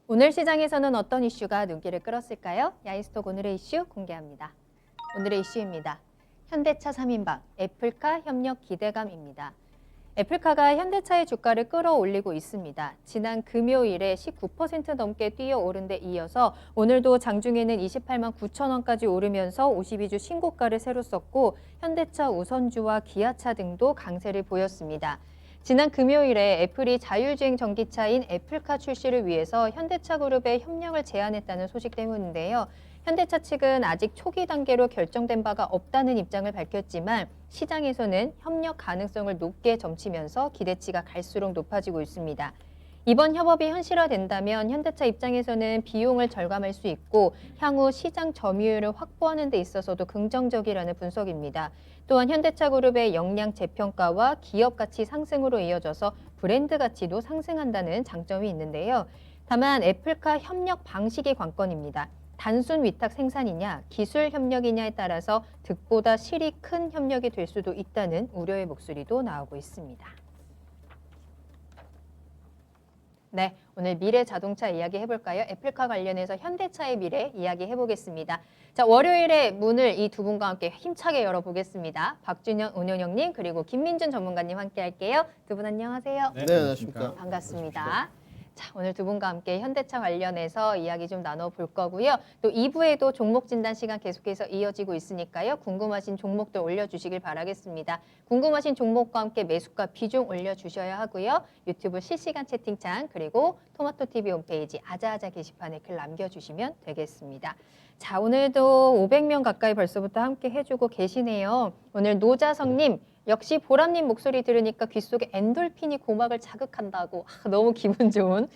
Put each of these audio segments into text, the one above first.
오늘 시장에서는 어떤 이슈가 눈길을 끌었을까요? 야인스톡 오늘의 이슈 공개합니다. 오늘의 이슈입니다. 현대차 3인방, 애플카 협력 기대감입니다. 애플카가 현대차의 주가를 끌어올리고 있습니다. 지난 금요일에 19% 넘게 뛰어오른 데 이어서 오늘도 장중에는 28만 9천 원까지 오르면서 52주 신고가를 새로 썼고 현대차 우선주와 기아차 등도 강세를 보였습니다. 지난 금요일에 애플이 자율주행 전기차인 애플카 출시를 위해서 현대차 그룹에 협력을 제안했다는 소식 때문인데요. 현대차 측은 아직 초기 단계로 결정된 바가 없다는 입장을 밝혔지만 시장에서는 협력 가능성을 높게 점치면서 기대치가 갈수록 높아지고 있습니다. 이번 협업이 현실화된다면 현대차 입장에서는 비용을 절감할 수 있고 향후 시장 점유율을 확보하는 데 있어서도 긍정적이라는 분석입니다. 또한 현대차 그룹의 역량 재평가와 기업 가치 상승으로 이어져서 브랜드 가치도 상승한다는 장점이 있는데요. 다만 애플카 협력 방식이 관건입니다. 단순 위탁 생산이냐, 기술 협력이냐에 따라서 득보다 실이 큰 협력이 될 수도 있다는 우려의 목소리도 나오고 있습니다. 네, 오늘 미래 자동차 이야기 해볼까요? 애플카 관련해서 현대차의 미래 이야기 해보겠습니다. 자, 월요일에 문을 이 두 분과 함께 힘차게 열어보겠습니다. 박준영 운영형님 그리고 김민준 전문가님 함께 할게요. 두 분 안녕하세요. 네, 안녕하십니까. 반갑습니다. 자, 오늘 두 분과 함께 현대차 관련해서 이야기 좀 나눠볼 거고요. 또 2부에도 종목 진단 시간 계속해서 이어지고 있으니까요. 궁금하신 종목들 올려주시길 바라겠습니다. 궁금하신 종목과 함께 매수가 비중 올려주셔야 하고요. 유튜브 실시간 채팅창 그리고 토마토TV 홈페이지 아자아자 게시판에 글 남겨주시면 되겠습니다. 자, 오늘도 500명 가까이 벌써부터 함께 해주고 계시네요. 오늘 노자성님. 역시 보람님 목소리 들으니까 귓속에 엔돌핀이 고막을 자극한다고 너무 기분 좋은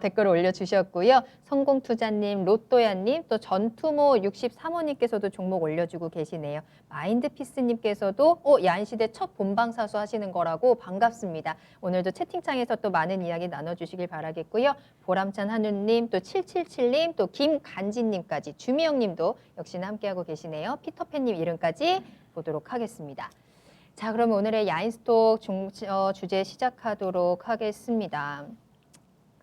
댓글을 올려주셨고요. 성공투자님, 로또야님, 또 전투모 63호님께서도 종목 올려주고 계시네요. 마인드피스님께서도 야인시대 첫 본방사수 하시는 거라고 반갑습니다. 오늘도 채팅창에서 또 많은 이야기 나눠주시길 바라겠고요. 보람찬 한우님, 또 777님, 또 김간진님까지 주미영님도 역시나 함께하고 계시네요. 피터팬님 이름까지 보도록 하겠습니다. 자, 그러면 오늘의 야인스톡 주제 시작하도록 하겠습니다.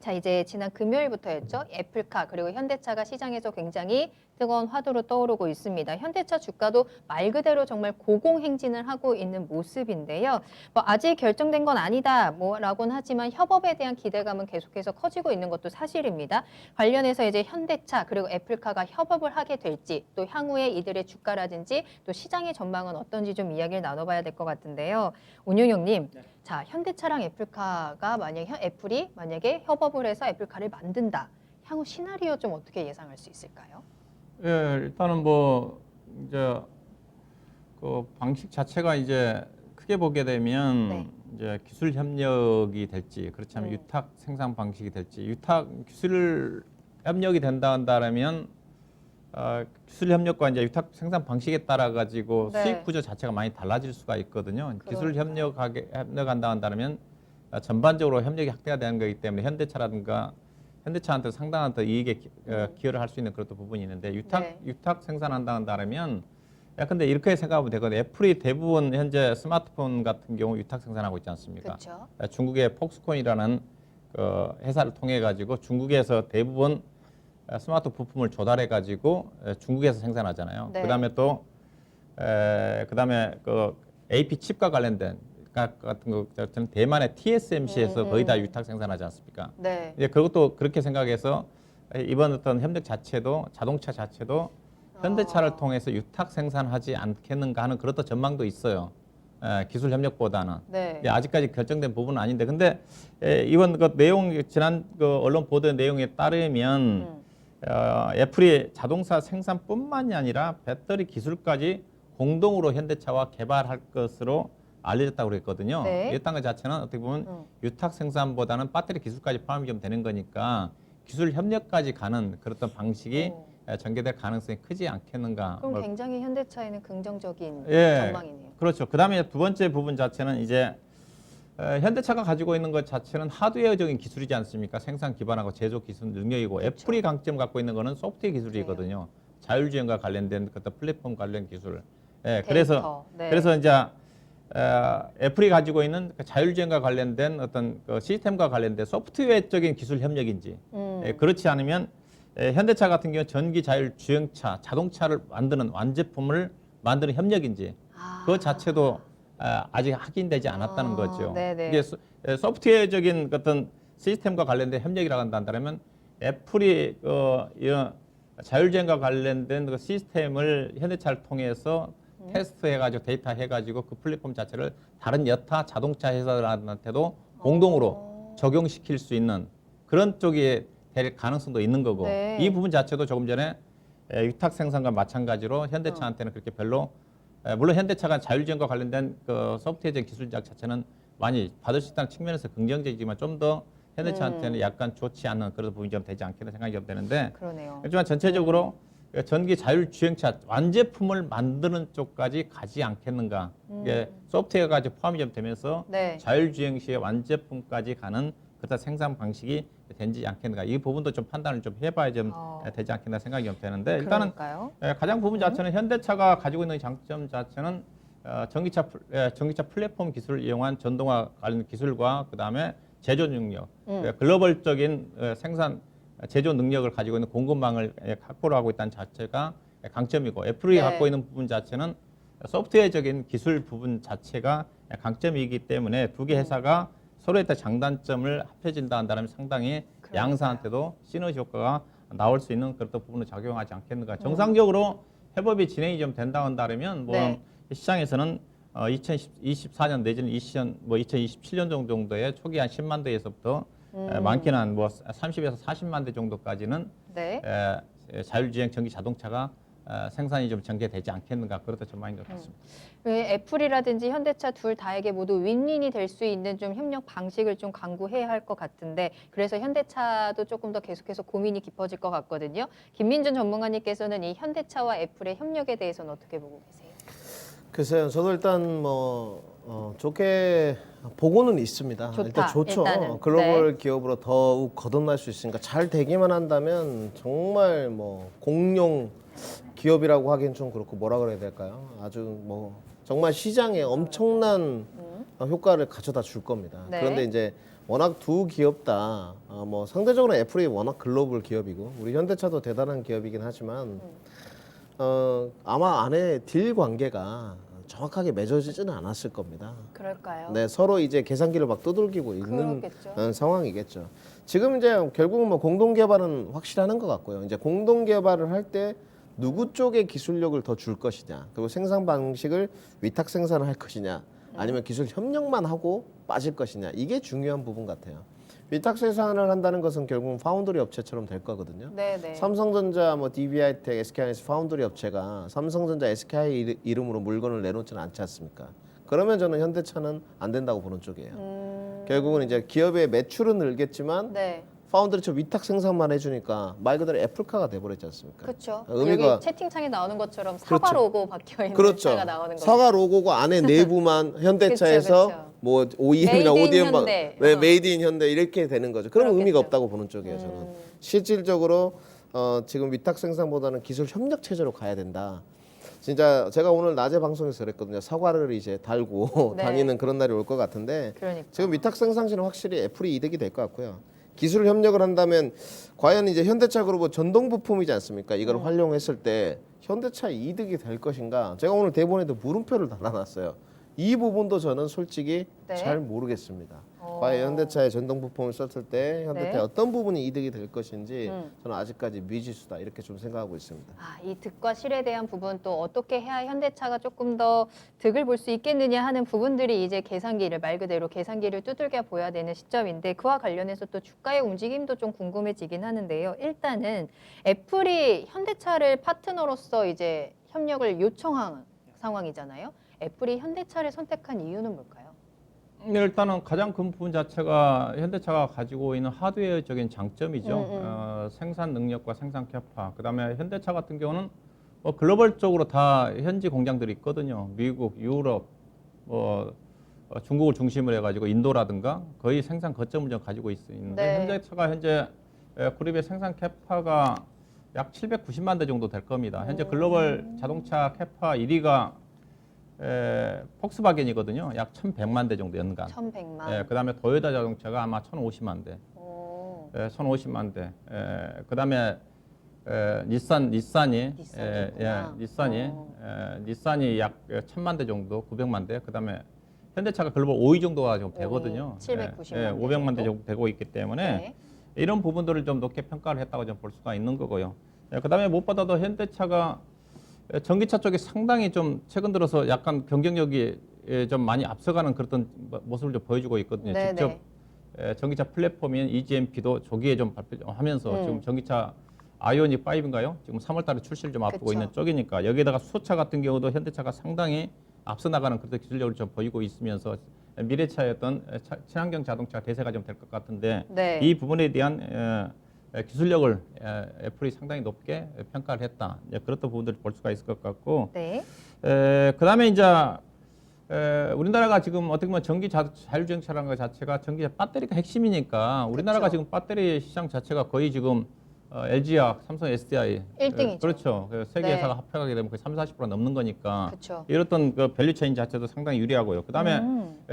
자, 이제 지난 금요일부터였죠. 애플카 그리고 현대차가 시장에서 굉장히 뜨거운 화두로 떠오르고 있습니다. 현대차 주가도 말 그대로 정말 고공행진을 하고 있는 모습인데요. 뭐 아직 결정된 건 아니다 라고는 하지만 협업에 대한 기대감은 계속해서 커지고 있는 것도 사실입니다. 관련해서 이제 현대차 그리고 애플카가 협업을 하게 될지 또 향후에 이들의 주가라든지 또 시장의 전망은 어떤지 좀 이야기를 나눠봐야 될 것 같은데요. 운용형님, 네. 자, 현대차랑 애플카가 애플이 만약에 협업을 해서 애플카를 만든다. 향후 시나리오 좀 어떻게 예상할 수 있을까요? 예, 일단은 뭐 이제 그 방식 자체가 이제 크게 보게 되면 네. 이제 기술 협력이 될지 그렇지 않으면 유탁 생산 방식이 될지 유탁 기술 협력이 된다면 기술 협력과 이제 유탁 생산 방식에 따라 가지고 네. 수익 구조 자체가 많이 달라질 수가 있거든요. 기술 그러니까요. 협력한다 한다면 전반적으로 협력이 확대가 되는 거기 때문에 현대차한테 상당한 더 이익에 기여를 할 수 있는 그런 부분이 있는데 유탁 생산한다 한다면 근데 이렇게 생각하면 되거든요. 애플이 대부분 현재 스마트폰 같은 경우 유탁 생산하고 있지 않습니까? 그렇죠. 중국의 폭스콘이라는 그 회사를 통해 가지고 중국에서 대부분 스마트 부품을 조달해 가지고 중국에서 생산하잖아요. 네. 그다음에 또 그다음에 그 AP 칩과 관련된 같은 거 저는 대만의 TSMC에서 거의 다 유탁 생산하지 않습니까? 네. 이제 그것도 그렇게 생각해서 이번 어떤 협력 자체도 자동차 자체도 현대차를 통해서 유탁 생산하지 않겠는가 하는 그런 전망도 있어요. 기술 협력보다는. 네. 아직까지 결정된 부분은 아닌데, 근데 이번 그 내용 지난 그 언론 보도 내용에 따르면 애플이 자동차 생산뿐만이 아니라 배터리 기술까지 공동으로 현대차와 개발할 것으로 알려졌다고 그랬거든요. 네. 이랬던 것 자체는 어떻게 보면 유탁 생산보다는 배터리 기술까지 포함이 좀 되는 거니까 기술 협력까지 가는 그런 방식이 전개될 가능성이 크지 않겠는가. 그럼 굉장히 현대차에는 긍정적인 예, 전망이네요. 그렇죠. 그 다음에 두 번째 부분 자체는 이제 현대차가 가지고 있는 것 자체는 하드웨어적인 기술이지 않습니까? 생산 기반하고 제조 기술 능력이고 그렇죠. 애플이 강점 갖고 있는 거는 소프트웨어 기술이거든요. 자율주행과 관련된 그것도 플랫폼 관련 기술. 예, 그래서 이제 애플이 가지고 있는 그 자율주행과 관련된 어떤 그 시스템과 관련된 소프트웨어적인 기술 협력인지 그렇지 않으면 현대차 같은 경우 전기 자율 주행차, 자동차를 만드는 완제품을 만드는 협력인지 그 자체도 아직 확인되지 않았다는 거죠. 네네. 이게 소프트웨어적인 어떤 시스템과 관련된 협력이라고 한다면 애플이 이런 자율주행과 관련된 그 시스템을 현대차를 통해서 테스트해가지고 데이터 해가지고 그 플랫폼 자체를 다른 여타 자동차 회사들한테도 공동으로 적용시킬 수 있는 그런 쪽에 될 가능성도 있는 거고 네. 이 부분 자체도 조금 전에 위탁 생산과 마찬가지로 현대차한테는 그렇게 별로 물론 현대차가 자율주행과 관련된 그 소프트웨어적 기술적 자체는 많이 받을 수 있다는 측면에서 긍정적이지만 좀 더 현대차한테는 약간 좋지 않은 그런 부분이 좀 되지 않겠나 생각이 좀 되는데 그러네요. 하지만 전체적으로 전기 자율주행차 완제품을 만드는 쪽까지 가지 않겠는가 이게 소프트웨어까지 포함이 좀 되면서 네. 자율주행 시의 완제품까지 가는 그런 생산 방식이 되지 않겠는가 이 부분도 좀 판단을 좀 해봐야 좀 되지 않겠나 생각이 좀 되는데 일단은 그러니까요. 가장 부분 자체는 현대차가 가지고 있는 장점 자체는 전기차 플랫폼 기술을 이용한 전동화 관련 기술과 그 다음에 제조 능력, 글로벌적인 생산 제조 능력을 가지고 있는 공급망을 확보를 하고 있다는 자체가 강점이고 애플이 네. 갖고 있는 부분 자체는 소프트웨어적인 기술 부분 자체가 강점이기 때문에 두 개 회사가 서로에 따른 장단점을 합해진다 한다면 상당히 그러니까요. 양사한테도 시너지 효과가 나올 수 있는 그런 부분을 작용하지 않겠는가. 정상적으로 협업이 진행이 좀 된다 한다면 뭐 네. 시장에서는 2024년 내지는 2027년 정도에 초기 한 10만 대에서부터 많게는 한 뭐 30에서 40만 대 정도까지는 네. 자율주행 전기 자동차가 생산이 좀 전개되지 않겠는가 그렇다 전망인 것 같습니다. 애플이라든지 현대차 둘 다에게 모두 윈윈이 될 수 있는 좀 협력 방식을 좀 강구해야 할 것 같은데 그래서 현대차도 조금 더 계속해서 고민이 깊어질 것 같거든요. 김민준 전문가님께서는 이 현대차와 애플의 협력에 대해서는 어떻게 보고 계세요? 글쎄요, 저도 일단 좋게 보고는 있습니다. 좋다, 일단 좋죠. 일단은. 글로벌 기업으로 더욱 거듭날 수 있으니까 잘 되기만 한다면 정말 공룡 기업이라고 하기엔 좀 그렇고 뭐라 그래야 될까요? 아주 정말 시장에 엄청난 효과를 가져다 줄 겁니다. 네. 그런데 이제 워낙 두 기업 다 상대적으로 애플이 워낙 글로벌 기업이고 우리 현대차도 대단한 기업이긴 하지만 아마 안에 딜 관계가 정확하게 맺어지지는 않았을 겁니다. 그럴까요? 네, 서로 이제 계산기를 막 두들기고 있는 그렇겠죠. 상황이겠죠. 지금 이제 결국은 공동 개발은 확실하는 것 같고요. 이제 공동 개발을 할 때 누구 쪽에 기술력을 더 줄 것이냐, 그리고 생산 방식을 위탁 생산을 할 것이냐, 아니면 기술 협력만 하고 빠질 것이냐, 이게 중요한 부분 같아요. 위탁 생산을 한다는 것은 결국은 파운드리 업체처럼 될 거거든요. 네네. 삼성전자, DB하이텍, SK하이닉스 파운드리 업체가 삼성전자, SK하이 이름으로 물건을 내놓지는 않지 않습니까? 그러면 저는 현대차는 안 된다고 보는 쪽이에요. 결국은 이제 기업의 매출은 늘겠지만 네. 파운드리처럼 위탁 생산만 해주니까 말 그대로 애플카가 돼버렸지 않습니까? 그렇죠. 의미가 여기 채팅창에 나오는 것처럼 사과 그렇죠. 로고 박혀 있는 그렇죠. 차가 나오는 거죠. 사과 로고고 안에 내부만 현대차에서 그쵸. OEM이나 Made in ODM 현대. 네, 메이드 인 현대 이렇게 되는 거죠. 그럼 의미가 그렇겠죠. 없다고 보는 쪽이에요, 저는. 실질적으로 지금 위탁 생산보다는 기술 협력 체제로 가야 된다. 진짜 제가 오늘 낮에 방송에서 그랬거든요. 사과를 이제 달고 네. 다니는 그런 날이 올 것 같은데 그러니까. 지금 위탁 생산시는 확실히 애플이 이득이 될 것 같고요. 기술 협력을 한다면 과연 이제 현대차 그룹 전동 부품이지 않습니까? 이걸 활용했을 때 현대차 이득이 될 것인가? 제가 오늘 대본에도 물음표를 달아놨어요. 이 부분도 저는 솔직히 네. 잘 모르겠습니다. 과연 현대차의 전동 부품을 썼을 때 현대차의 네. 어떤 부분이 이득이 될 것인지 저는 아직까지 미지수다 이렇게 좀 생각하고 있습니다. 이 득과 실에 대한 부분 또 어떻게 해야 현대차가 조금 더 득을 볼 수 있겠느냐 하는 부분들이 이제 계산기를 말 그대로 계산기를 두들겨 보야 되는 시점인데 그와 관련해서 또 주가의 움직임도 좀 궁금해지긴 하는데요. 일단은 애플이 현대차를 파트너로서 이제 협력을 요청한 상황이잖아요. 애플이 현대차를 선택한 이유는 뭘까요? 일단은 가장 큰 부분 자체가 현대차가 가지고 있는 하드웨어적인 장점이죠. 생산 능력과 생산 캐파. 그다음에 현대차 같은 경우는 글로벌적으로 다 현지 공장들이 있거든요. 미국, 유럽, 중국을 중심으로 해가지고 인도라든가 거의 생산 거점을 좀 가지고 있는데 네. 현대차가 현재 그룹의 생산 캐파가 약 790만 대 정도 될 겁니다. 현재 글로벌 자동차 캐파 1위가 폭스바겐이거든요. 약 1,100만 대 정도 연간. 1,100만. 그다음에 도요타 자동차가 아마 1,050만 대. 1,050만 대. 그다음에 닛산이 닛산이 약 1,000만 대 정도, 900만 대. 그다음에 현대차가 글로벌 5위 정도가 좀 되거든요. 790만 500만 대 정도 정도 되고 있기 때문에 네. 이런 부분들을 좀 높게 평가를 했다고 좀 볼 수가 있는 거고요. 그다음에 무엇보다도 현대차가 전기차 쪽에 상당히 좀 최근 들어서 약간 경쟁력이 좀 많이 앞서가는 그런 모습을 좀 보여주고 있거든요. 네, 직접 전기차 플랫폼인 EGMP도 조기에 좀 발표하면서 지금 전기차 아이오닉 5인가요? 지금 3월달에 출시를 좀 앞두고 그쵸. 있는 쪽이니까 여기에다가 수소차 같은 경우도 현대차가 상당히 앞서 나가는 그런 기술력을 좀 보이고 있으면서 미래차의 어떤 친환경 자동차 대세가 좀 될 것 같은데 네. 이 부분에 대한 기술력을 애플이 상당히 높게 평가를 했다. 그렇던 부분들을 볼 수가 있을 것 같고 네. 그다음에 이제 우리나라가 지금 어떻게 보면 전기 자율주행차라는 것 자체가 전기 배터리가 핵심이니까 우리나라가 그쵸. 지금 배터리 시장 자체가 거의 지금 LG와 삼성, SDI 1등이죠. 그렇죠. 세계 네. 회사가 합쳐가게 되면 거의 30-40% 넘는 거니까 그쵸. 이렇던 그 밸류체인 자체도 상당히 유리하고요. 그다음에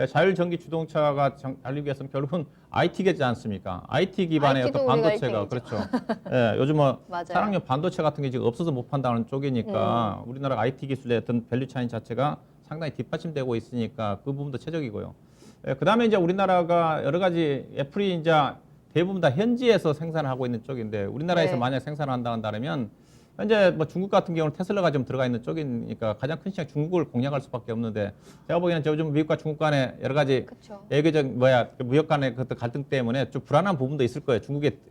자율전기 주동차가 달리기 위해서는 결국은 IT겠지 않습니까? IT 기반의 IT 도 어떤 우리가 반도체가 1등이죠. 그렇죠. 요즘 뭐 맞아요. 산학용 반도체 같은 게 지금 없어서 못 판다는 쪽이니까 우리나라 IT 기술의 어떤 밸류체인 자체가 상당히 뒷받침되고 있으니까 그 부분도 최적이고요. 그다음에 이제 우리나라가 여러 가지 애플이 이제 대부분 다 현지에서 생산하고 있는 쪽인데 우리나라에서 네. 만약 생산을 한다면 현재 뭐 중국 같은 경우는 테슬라가 좀 들어가 있는 쪽이니까 가장 큰 시장 중국을 공략할 수밖에 없는데 제가 보기에는 요즘 미국과 중국 간에 여러 가지 그쵸. 외교적 무역 간의 그 갈등 때문에 좀 불안한 부분도 있을 거예요.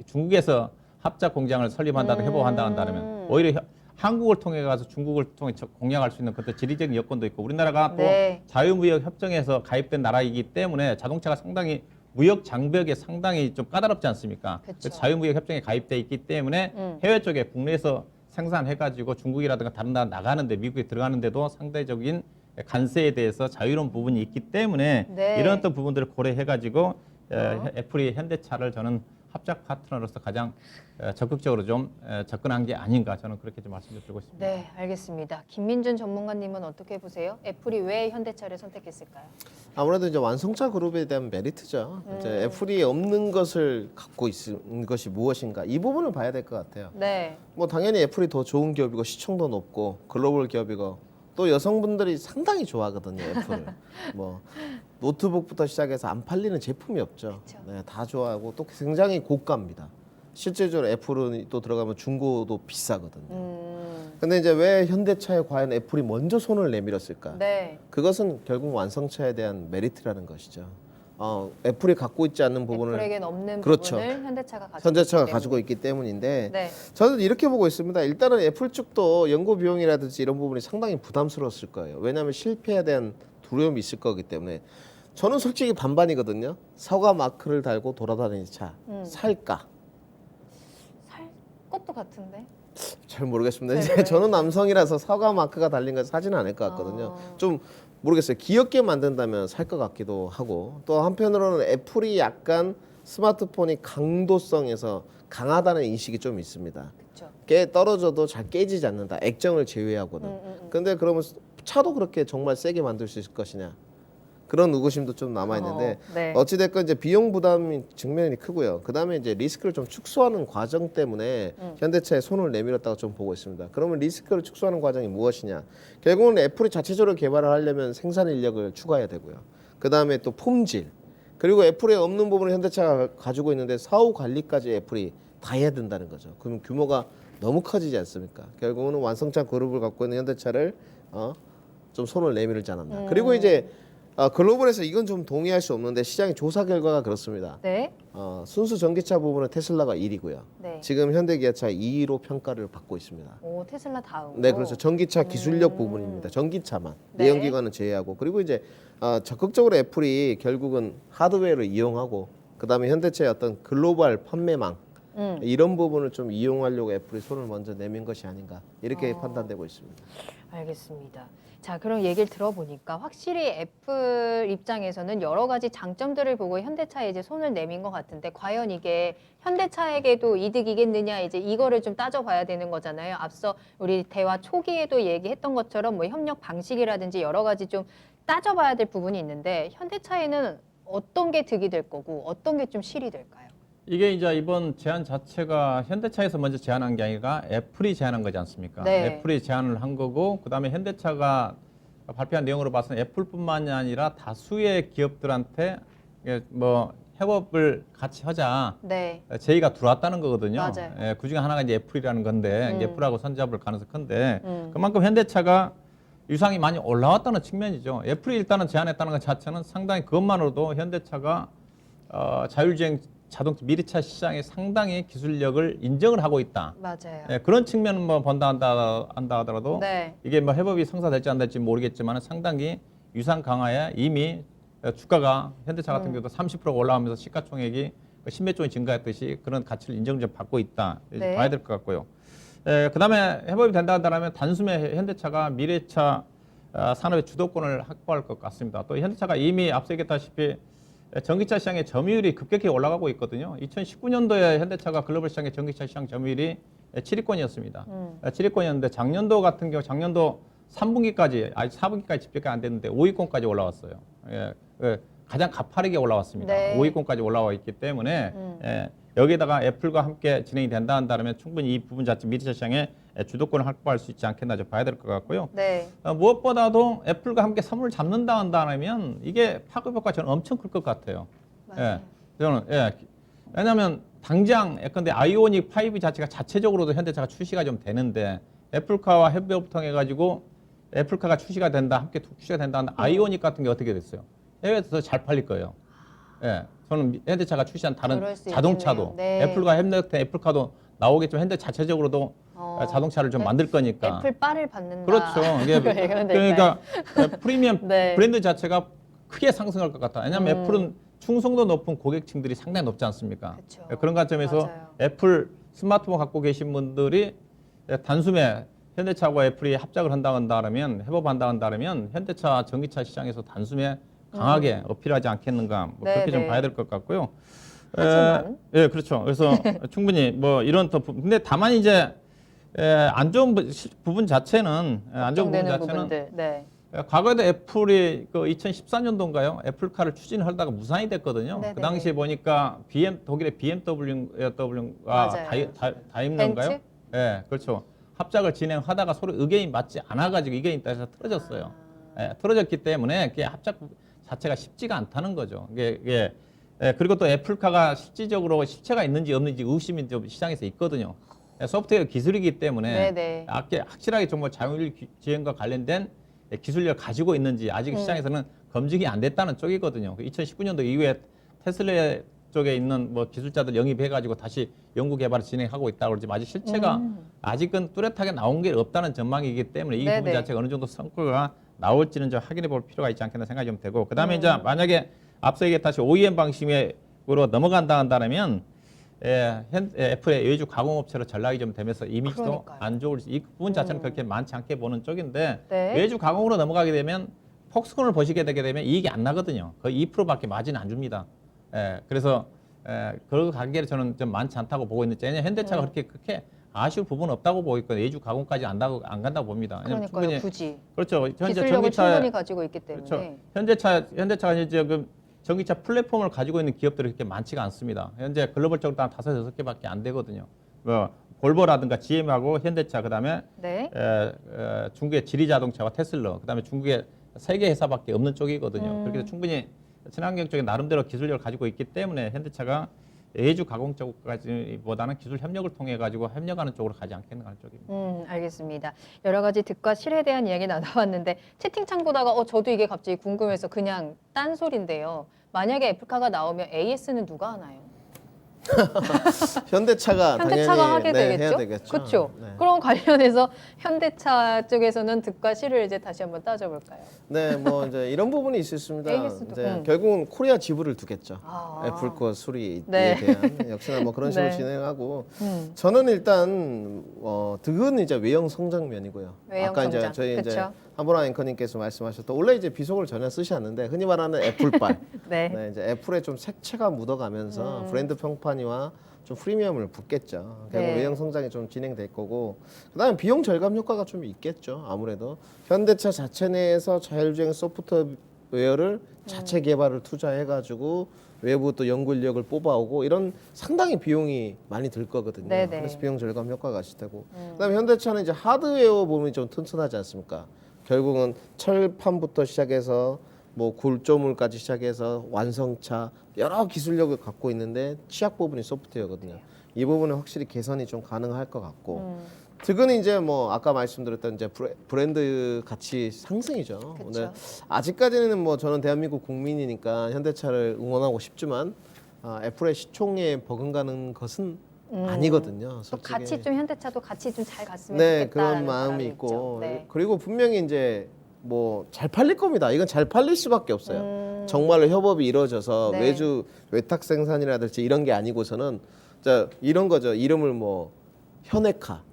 중국에서 합작 공장을 설립한다든 해보한다면 오히려 한국을 통해 가서 중국을 통해 공략할 수 있는 그런 지리적인 여건도 있고 우리나라가 또 네. 자유무역 협정에서 가입된 나라이기 때문에 자동차가 상당히 무역 장벽에 상당히 좀 까다롭지 않습니까? 그쵸. 그래서 자유무역 협정에 가입돼 있기 때문에 해외 쪽에 국내에서 생산해가지고 중국이라든가 다른 나라 나가는데 미국에 들어가는데도 상대적인 관세에 대해서 자유로운 부분이 있기 때문에 네. 이런 어떤 부분들을 고려해가지고 애플이 현대차를 저는 합작 파트너로서 가장 적극적으로 좀 접근한 게 아닌가 저는 그렇게 좀 말씀드리고 싶습니다. 네, 알겠습니다. 김민준 전문가님은 어떻게 보세요? 애플이 왜 현대차를 선택했을까요? 아무래도 이제 완성차 그룹에 대한 메리트죠. 이제 애플이 없는 것을 갖고 있는 것이 무엇인가 이 부분을 봐야 될 것 같아요. 네. 뭐 당연히 애플이 더 좋은 기업이고 시청도 높고 글로벌 기업이고 또 여성분들이 상당히 좋아하거든요 애플을. 뭐 노트북부터 시작해서 안 팔리는 제품이 없죠. 그쵸. 네, 다 좋아하고 또 굉장히 고가입니다. 실제적으로 애플은 또 들어가면 중고도 비싸거든요. 근데 이제 왜 현대차에 과연 애플이 먼저 손을 내밀었을까? 네. 그것은 결국 완성차에 대한 메리트라는 것이죠. 애플이 갖고 있지 않는 부분을 애플에겐 없는 그렇죠. 부분을 현대차가 가지고 현대차가 있기 가지고 때문에. 있기 때문인데 네. 저는 이렇게 보고 있습니다. 일단은 애플 쪽도 연구 비용이라든지 이런 부분이 상당히 부담스러웠을 거예요. 왜냐하면 실패에 대한 두려움이 있을 거기 때문에 저는 솔직히 반반이거든요. 사과 마크를 달고 돌아다니는 차 살까? 살 것도 같은데. 잘 모르겠습니다. 네, 이제 네. 저는 남성이라서 사과 마크가 달린 거 사지는 않을 것 같거든요. 아. 좀 모르겠어요. 귀엽게 만든다면 살 것 같기도 하고 또 한편으로는 애플이 약간 스마트폰이 강도성에서 강하다는 인식이 좀 있습니다. 그렇죠. 떨어져도 잘 깨지지 않는다. 액정을 제외하고는. 근데 그러면 차도 그렇게 정말 세게 만들 수 있을 것이냐? 그런 의구심도 좀 남아 있는데 네. 어찌됐건 이제 비용 부담 측면이 크고요. 그다음에 이제 리스크를 좀 축소하는 과정 때문에 현대차에 손을 내밀었다고 좀 보고 있습니다. 그러면 리스크를 축소하는 과정이 무엇이냐? 결국은 애플이 자체적으로 개발을 하려면 생산 인력을 추가해야 되고요. 그다음에 또 품질 그리고 애플에 없는 부분을 현대차가 가지고 있는데 사후 관리까지 애플이 다 해야 된다는 거죠. 그럼 규모가 너무 커지지 않습니까? 결국은 완성차 그룹을 갖고 있는 현대차를 좀 손을 내밀지 않았나. 그리고 이제 글로벌에서 이건 좀 동의할 수 없는데 시장의 조사 결과가 그렇습니다. 네. 순수 전기차 부분은 테슬라가 1위고요. 네. 지금 현대기아차 2위로 평가를 받고 있습니다. 오, 테슬라 다음. 네, 그렇죠. 전기차 기술력 부분입니다. 전기차만 네. 내연기관은 제외하고 그리고 이제 적극적으로 애플이 결국은 하드웨어를 이용하고 그다음에 현대차의 어떤 글로벌 판매망 이런 부분을 좀 이용하려고 애플이 손을 먼저 내민 것이 아닌가 이렇게 판단되고 있습니다. 알겠습니다. 자, 그럼 얘기를 들어보니까 확실히 애플 입장에서는 여러 가지 장점들을 보고 현대차에 이제 손을 내민 것 같은데 과연 이게 현대차에게도 이득이겠느냐 이제 이거를 좀 따져봐야 되는 거잖아요. 앞서 우리 대화 초기에도 얘기했던 것처럼 뭐 협력 방식이라든지 여러 가지 좀 따져봐야 될 부분이 있는데 현대차에는 어떤 게 득이 될 거고 어떤 게 좀 실이 될까요? 이게 이제 이번 제안 자체가 현대차에서 먼저 제안한 게 아니라 애플이 제안한 거지 않습니까? 네. 애플이 제안을 한 거고 그다음에 현대차가 발표한 내용으로 봐서는 애플뿐만이 아니라 다수의 기업들한테 이게 뭐 협업을 같이 하자 네. 제의가 들어왔다는 거거든요. 맞아요. 예, 그 중에 하나가 이제 애플이라는 건데 이제 애플하고 손잡을 가능성이 큰데 음. 그만큼 현대차가 유상이 많이 올라왔다는 측면이죠. 애플이 일단은 제안했다는 것 자체는 상당히 그것만으로도 현대차가 자율주행 자동차 미래차 시장에 상당히 기술력을 인정을 하고 있다. 맞아요. 예, 그런 측면은 뭐 한다 하더라도 네. 이게 뭐 협업이 성사될지 안 될지 모르겠지만 상당히 유상 강화에 이미 주가가 현대차 같은 경우도 30% 올라가면서 시가총액이 10몇 조원이 증가했듯이 그런 가치를 인정을 좀 받고 있다. 네. 봐야 될 것 같고요. 그다음에 협업이 된다 한다면 단숨에 현대차가 미래차 산업의 주도권을 확보할 것 같습니다. 또 현대차가 이미 앞서 얘기했다시피 전기차 시장의 점유율이 급격히 올라가고 있거든요. 2019년도에 현대차가 글로벌 시장의 전기차 시장 점유율이 7위권이었습니다. 7위권이었는데 작년도 같은 경우 작년도 3분기까지 아직 4분기까지 집계가 안 됐는데 5위권까지 올라왔어요. 가장 가파르게 올라왔습니다. 네. 5위권까지 올라와 있기 때문에 여기에다가 애플과 함께 진행이 된다 한다면 충분히 이 부분 자체 미래차 시장의 주도권을 확보할 수 있지 않겠나 좀 봐야 될 것 같고요. 네. 무엇보다도 애플과 함께 선물을 잡는다 한다면 이게 파급 효과가 저는 엄청 클 것 같아요. 맞아요. 저는 왜냐하면 당장 예컨대 아이오닉 5 자체가 자체적으로도 현대차가 출시가 좀 되는데 애플카와 협업을 통해 가지고 애플카가 출시가 된다 함께 출시가 된다 한다 아이오닉 같은 게 어떻게 됐어요? 해외에서 더 잘 팔릴 거예요. 저는 현대차가 출시한 다른 그럴 수 자동차도 있겠네요. 네. 애플과 협력된 애플카도 나오겠지만 현대 자체적으로도 자동차를 좀 만들 거니까. 애플 바를 받는다. 그렇죠. 이게 이러면 그러니까 프리미엄 네. 브랜드 자체가 크게 상승할 것 같다. 왜냐하면 애플은 충성도 높은 고객층들이 상당히 높지 않습니까? 그쵸. 그런 관점에서 맞아요. 애플 스마트폰 갖고 계신 분들이 단숨에 현대차와 애플이 합작을 한다면 협업한다면 현대차 전기차 시장에서 단숨에 강하게 어필하지 않겠는가 뭐 네, 그렇게 좀 네. 봐야 될 것 같고요. 하지만 예, 그렇죠. 그래서 충분히 뭐 이런 더 근데 다만 이제 안 좋은 부분 자체는 안 좋은 부분 걱정되는 자체는 부분들. 네. 과거에도 애플이 그 2014년도인가요? 애플카를 추진하다가 무산이 됐거든요. 네네네. 그 당시에 보니까 독일의 BMW가 맞아요. 다임러인가요? 벤츠? 예, 그렇죠. 합작을 진행하다가 서로 의견이 맞지 않아가지고 의견이 따라서 틀어졌어요. 틀어졌기 때문에 그게 합작 자체가 쉽지가 않다는 거죠. 그리고 또 애플카가 실질적으로 실체가 있는지 없는지 의심이 좀 시장에서 있거든요. 소프트웨어 기술이기 때문에 네네. 확실하게 정말 자율주행과 관련된 기술력을 가지고 있는지 아직 시장에서는 검증이 안 됐다는 쪽이거든요. 2019년도 이후에 테슬라 쪽에 있는 뭐 기술자들 영입해가지고 다시 연구 개발을 진행하고 있다고 그러지만 아직 실체가 아직은 뚜렷하게 나온 게 없다는 전망이기 때문에 이 네네. 부분 자체가 어느 정도 성과가 나올지는 좀 확인해 볼 필요가 있지 않겠나 생각이 좀 되고 그다음에 이제 만약에 앞서 얘기했다시피 OEM 방식으로 넘어간다 한다면 애플의 외주 가공업체로 전락이 좀 되면서 이미지도 그러니까요. 안 좋을 이 부분 자체는 그렇게 많지 않게 보는 쪽인데 네. 외주 가공으로 넘어가게 되면 폭스콘을 보시게 되게 되면 이익이 안 나거든요. 거의 2%밖에 마진 안 줍니다. 그래서 그 관계를 저는 좀 많지 않다고 보고 있는데 현대차가 그렇게 아쉬울 부분은 없다고 보고 있거든요. 외주 가공까지 안 간다고 봅니다. 왜냐면 그러니까요. 굳이 그렇죠. 현재 기술력을 충분히 가지고 있기 때문에. 그렇죠. 현대차가 이제 그 전기차 플랫폼을 가지고 있는 기업들이 그렇게 많지가 않습니다. 현재 글로벌적으로 한 5-6개밖에 안 되거든요. 뭐 볼보라든가 GM하고 현대차 그다음에 네. 중국의 지리자동차와 테슬라 그다음에 중국의 3개 회사밖에 없는 쪽이거든요. 그렇게 해서 충분히 친환경 쪽에 나름대로 기술력을 가지고 있기 때문에 현대차가 외주 가공 쪽까지보다는 기술 협력을 통해 가지고 협력하는 쪽으로 가지 않겠나 하는 쪽입니다. 알겠습니다. 여러 가지 득과 실에 대한 이야기 나눠봤는데 채팅창 보다가 저도 이게 갑자기 궁금해서 그냥 딴소리인데요. 만약에 애플카가 나오면 AS는 누가 하나요? 현대차가 현대차가 당연히 하게 되겠죠? 해야 되겠죠. 그렇죠. 네. 그럼 관련해서 현대차 쪽에서는 득과 실을 이제 다시 한번 따져볼까요? 네, 뭐 이제 이런 부분이 있습니다. AS도, 이제 결국은 코리아 지부를 두겠죠. 아. 애플과 수리에 네. 대한 역시나 뭐 그런 식으로 네. 진행하고 저는 일단 득은 이제 외형 성장면이고요. 외형 아까 성장. 이제 저희 이제 그쵸. 한보라 앵커님께서 말씀하셨던 원래 이제 비속어를 전혀 쓰지 않는데 흔히 말하는 애플빨. 네. 네, 이제 애플에 좀 색채가 묻어가면서 브랜드 평판이와 좀 프리미엄을 붙겠죠. 결국 네. 외형 성장이 좀 진행될 거고, 그다음에 비용 절감 효과가 좀 있겠죠. 아무래도 현대차 자체 내에서 자율주행 소프트웨어를 자체 개발을 투자해가지고 외부 또 연구 인력을 뽑아오고 이런 상당히 비용이 많이 들 거거든요. 네네. 그래서 비용 절감 효과가 있을 테고. 그다음에 현대차는 이제 하드웨어 부분이 좀 튼튼하지 않습니까? 결국은 철판부터 시작해서 뭐 굴조물까지 시작해서 완성차 여러 기술력을 갖고 있는데 취약 부분이 소프트웨어거든요. 이 부분은 확실히 개선이 좀 가능할 것 같고. 득은 이제 뭐 아까 말씀드렸던 이제 브랜드 가치 상승이죠. 그쵸. 오늘 아직까지는 뭐 저는 대한민국 국민이니까 현대차를 응원하고 싶지만 애플의 시총에 버금가는 것은 아니거든요. 또 솔직히. 같이 좀 현대차도 같이 좀 잘 갔으면 네, 좋겠다는 그런 마음이 바람이 있고 있죠. 네. 그리고 분명히 이제 뭐 잘 팔릴 겁니다. 이건 잘 팔릴 수밖에 없어요. 정말로 협업이 이루어져서 네. 외주 외탁 생산이라든지 이런 게 아니고서는 자 이런 거죠. 이름을 뭐 현해카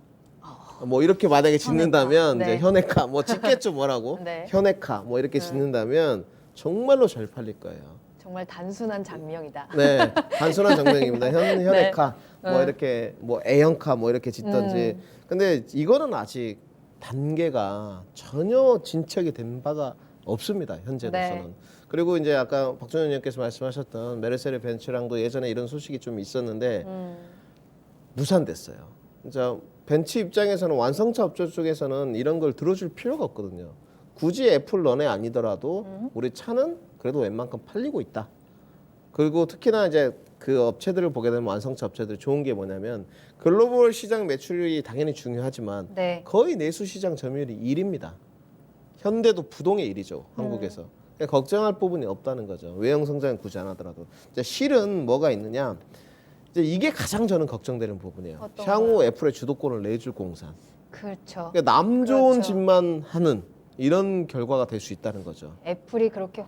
뭐 이렇게 만약에 짓는다면 네. 이제 현해카 뭐 짓겠죠 뭐라고 네. 현해카 뭐 이렇게 짓는다면 정말로 잘 팔릴 거예요. 정말 단순한 장명이다. 네, 단순한 정명입니다. 현해카 네. 뭐 이렇게 뭐 A형카 뭐 이렇게 짓던지. 근데 이거는 아직 단계가 전혀 진척이 된 바가 없습니다. 현재로서는. 네. 그리고 이제 아까 박준현 의원께서 말씀하셨던 메르세르 벤츠랑도 예전에 이런 소식이 좀 있었는데 무산됐어요. 진짜 벤츠 입장에서는 완성차 업체 쪽에서는 이런 걸 들어줄 필요가 없거든요. 굳이 애플 런에 아니더라도 우리 차는 그래도 웬만큼 팔리고 있다. 그리고 특히나 이제 그 업체들을 보게 되면 완성차 업체들 좋은 게 뭐냐면 글로벌 시장 매출이 당연히 중요하지만 네. 거의 내수 시장 점유율이 1위입니다. 현대도 부동의 1위죠. 한국에서. 그러니까 걱정할 부분이 없다는 거죠. 외형 성장은 굳이 안 하더라도. 이제 실은 뭐가 있느냐. 이제 이게 가장 저는 걱정되는 부분이에요. 어떤 향후 거요? 애플의 주도권을 내줄 공산. 그렇죠. 그러니까 남 좋은 그렇죠. 짓만 하는 이런 결과가 될 수 있다는 거죠. 애플이 그렇게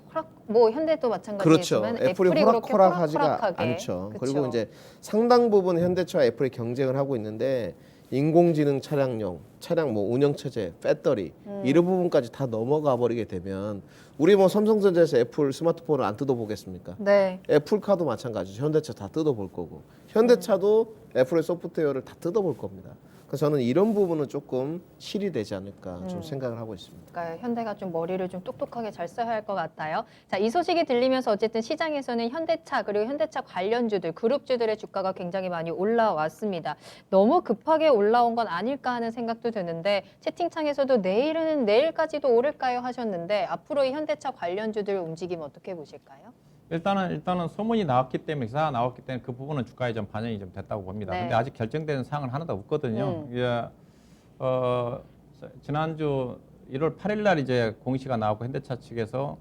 뭐 현대도 그렇죠. 마찬가지지만 애플이 그렇게 호락호락하지가 호락호락하게. 않죠. 그쵸. 그리고 이제 상당 부분 현대차와 애플이 경쟁을 하고 있는데 인공지능 차량용, 차량 뭐 운영 체제, 배터리 이런 부분까지 다 넘어가 버리게 되면 우리 뭐 삼성전자에서 애플 스마트폰을 안 뜯어보겠습니까? 네. 애플카도 마찬가지죠. 현대차 다 뜯어볼 거고 현대차도 애플의 소프트웨어를 다 뜯어볼 겁니다. 그래서 저는 이런 부분은 조금 실이 되지 않을까 좀 생각을 하고 있습니다. 그러니까 현대가 좀 머리를 좀 똑똑하게 잘 써야 할 것 같아요. 자, 이 소식이 들리면서 어쨌든 시장에서는 현대차 그리고 현대차 관련주들, 그룹주들의 주가가 굉장히 많이 올라왔습니다. 너무 급하게 올라온 건 아닐까 하는 생각도 드는데 채팅창에서도 내일은 내일까지도 오를까요 하셨는데 앞으로 이 현대차 관련주들 움직임 어떻게 보실까요? 일단은 소문이 나왔기 때문에 기사가 나왔기 때문에 그 부분은 주가에 좀 반영이 좀 됐다고 봅니다. 네. 근데 아직 결정된 사항은 하나도 없거든요. 예, 지난주 1월 8일 날 이제 공시가 나오고 현대차 측에서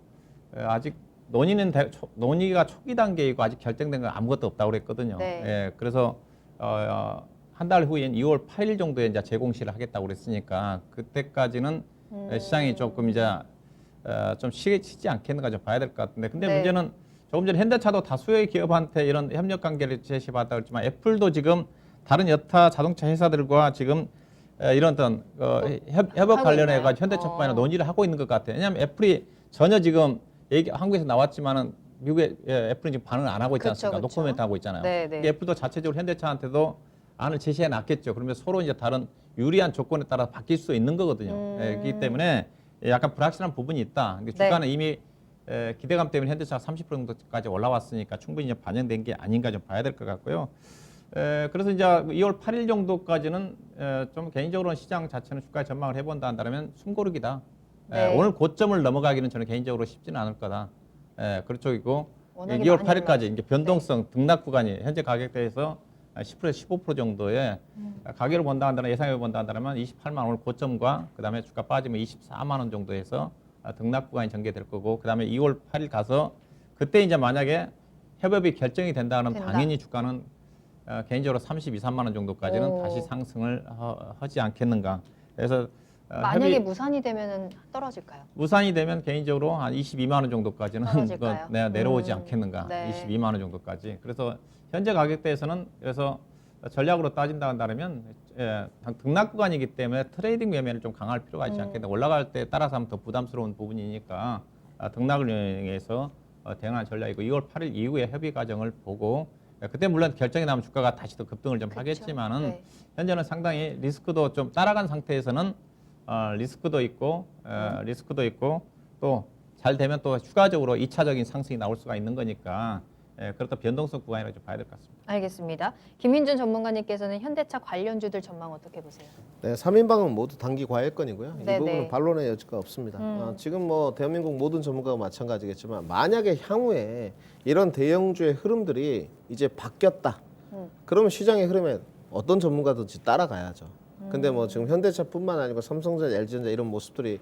아직 논의가 초기 단계이고 아직 결정된 건 아무것도 없다고 그랬거든요. 네. 예, 그래서 한 달 후인 2월 8일 정도에 이제 재공시를 하겠다고 그랬으니까 그때까지는 시장이 조금 이제 좀 쉬지 않겠는가 좀 봐야 될 것 같은데 근데 네. 문제는 조금 전에 현대차도 다수의 기업한테 이런 협력 관계를 제시받았다 그랬지만 애플도 지금 다른 여타 자동차 회사들과 지금 이런 어떤 협업 관련해 가지고 현대차뿐만 논의를 하고 있는 것 같아요. 왜냐하면 애플이 전혀 지금 한국에서 나왔지만은 미국의 애플은 지금 반응을 안 하고 있지 않습니까? 그쵸. 노코멘트 하고 있잖아요. 네, 네. 애플도 자체적으로 현대차한테도 안을 제시해 놨겠죠. 그러면 서로 이제 다른 유리한 조건에 따라 바뀔 수 있는 거거든요. 그렇기 때문에 약간 불확실한 부분이 있다. 근데 주가는 이미 기대감 때문에 현대차가 30% 정도까지 올라왔으니까 충분히 이제 반영된 게 아닌가 좀 봐야 될 것 같고요. 그래서 이제 2월 8일 정도까지는 좀 개인적으로는 시장 자체는 주가 전망을 해본다 한다면 숨고르기다. 네. 오늘 고점을 넘어가기는 저는 개인적으로 쉽지는 않을 거다. 그쪽이고 워낙에 2월 많이 8일까지 이제 변동성 등락 구간이 현재 가격대에서 10%에서 15% 정도의 가격을 본다 한다면 예상을 본다 한다면 28만 원 오늘 고점과 그다음에 주가 빠지면 24만 원 정도에서 등락 구간이 전개될 거고 그다음에 2월 8일 가서 그때 이제 만약에 협업이 결정이 된다면 당연히 주가는 개인적으로 32, 3만 원 정도까지는 오. 다시 상승을 하지 않겠는가. 그래서 만약에 무산이 되면은 떨어질까요? 무산이 되면 개인적으로 한 22만 원 정도까지는 떨어질까요? 내려오지 않겠는가. 네. 22만 원 정도까지. 그래서 현재 가격대에서는 그래서 전략으로 따진다 한다면 등락 구간이기 때문에 트레이딩 매매를 좀 강할 필요가 있지 않겠나. 올라갈 때 따라서 하면 더 부담스러운 부분이니까 등락을 이용해서 대응하는 전략이고 2월 8일 이후에 협의 과정을 보고 그때 물론 결정이 나면 주가가 다시 더 급등을 좀 그쵸. 하겠지만은 네. 현재는 상당히 리스크도 좀 따라간 상태에서는 리스크도 있고 또 잘 되면 또 추가적으로 2차적인 상승이 나올 수가 있는 거니까 그렇다 변동성 구간이라고 좀 봐야 될 것 같습니다. 알겠습니다. 김민준 전문가님께서는 현대차 관련주들 전망 어떻게 보세요? 네, 3인방은 모두 단기 과열권이고요. 이 네네. 부분은 반론의 여지가 없습니다. 지금 뭐 대한민국 모든 전문가가 마찬가지겠지만 만약에 향후에 이런 대형주의 흐름들이 이제 바뀌었다. 그러면 시장의 흐름에 어떤 전문가든지 따라가야죠. 근데 뭐 지금 현대차뿐만 아니고 삼성전자, LG전자 이런 모습들이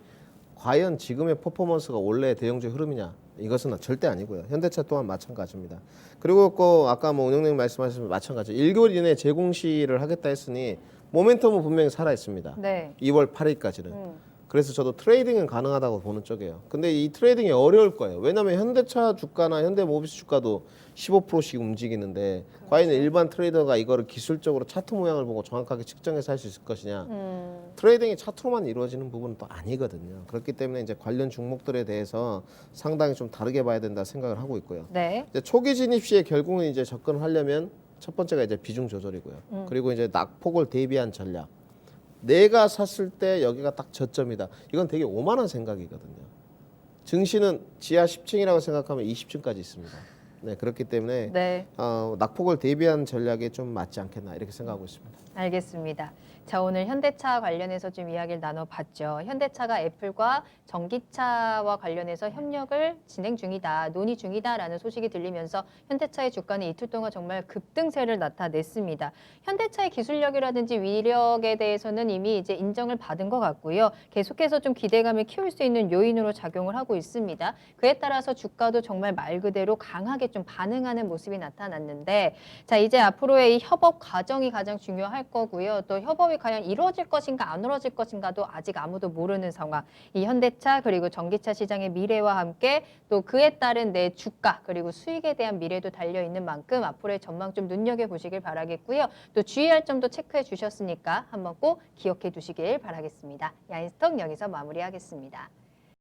과연 지금의 퍼포먼스가 원래 대형주의 흐름이냐? 이것은 절대 아니고요. 현대차 또한 마찬가지입니다. 그리고 그 아까 뭐 운영님 말씀하신 마찬가지. 1개월 이내에 재공시를 하겠다 했으니 모멘텀은 분명히 살아 있습니다. 네. 2월 8일까지는. 그래서 저도 트레이딩은 가능하다고 보는 쪽이에요. 근데 이 트레이딩이 어려울 거예요. 왜냐하면 현대차 주가나 현대모비스 주가도 15%씩 움직이는데 과연 일반 트레이더가 이거를 기술적으로 차트 모양을 보고 정확하게 측정해서 할 수 있을 것이냐. 트레이딩이 차트로만 이루어지는 부분은 또 아니거든요. 그렇기 때문에 이제 관련 종목들에 대해서 상당히 좀 다르게 봐야 된다 생각을 하고 있고요. 네. 이제 초기 진입 시에 결국은 이제 접근을 하려면 첫 번째가 이제 비중 조절이고요. 그리고 이제 낙폭을 대비한 전략. 내가 샀을 때 여기가 딱 저점이다. 이건 되게 오만한 생각이거든요. 증시는 지하 10층이라고 생각하면 20층까지 있습니다. 네, 그렇기 때문에 네. 낙폭을 대비한 전략에 좀 맞지 않겠나 이렇게 생각하고 있습니다. 알겠습니다. 자, 오늘 현대차 관련해서 좀 이야기를 나눠봤죠. 현대차가 애플과 전기차와 관련해서 협력을 진행 중이다, 논의 중이다라는 소식이 들리면서 현대차의 주가는 이틀 동안 정말 급등세를 나타냈습니다. 현대차의 기술력이라든지 위력에 대해서는 이미 이제 인정을 받은 것 같고요. 계속해서 좀 기대감을 키울 수 있는 요인으로 작용을 하고 있습니다. 그에 따라서 주가도 정말 말 그대로 강하게 좀 반응하는 모습이 나타났는데, 자, 이제 앞으로의 이 협업 과정이 가장 중요할 거고요. 또 협업이 과연 이루어질 것인가 안 이루어질 것인가도 아직 아무도 모르는 상황. 이 현대차 그리고 전기차 시장의 미래와 함께 또 그에 따른 내 주가 그리고 수익에 대한 미래도 달려 있는 만큼 앞으로의 전망 좀 눈여겨보시길 바라겠고요. 또 주의할 점도 체크해 주셨으니까 한번 꼭 기억해 두시길 바라겠습니다. 야인스톡 여기서 마무리하겠습니다.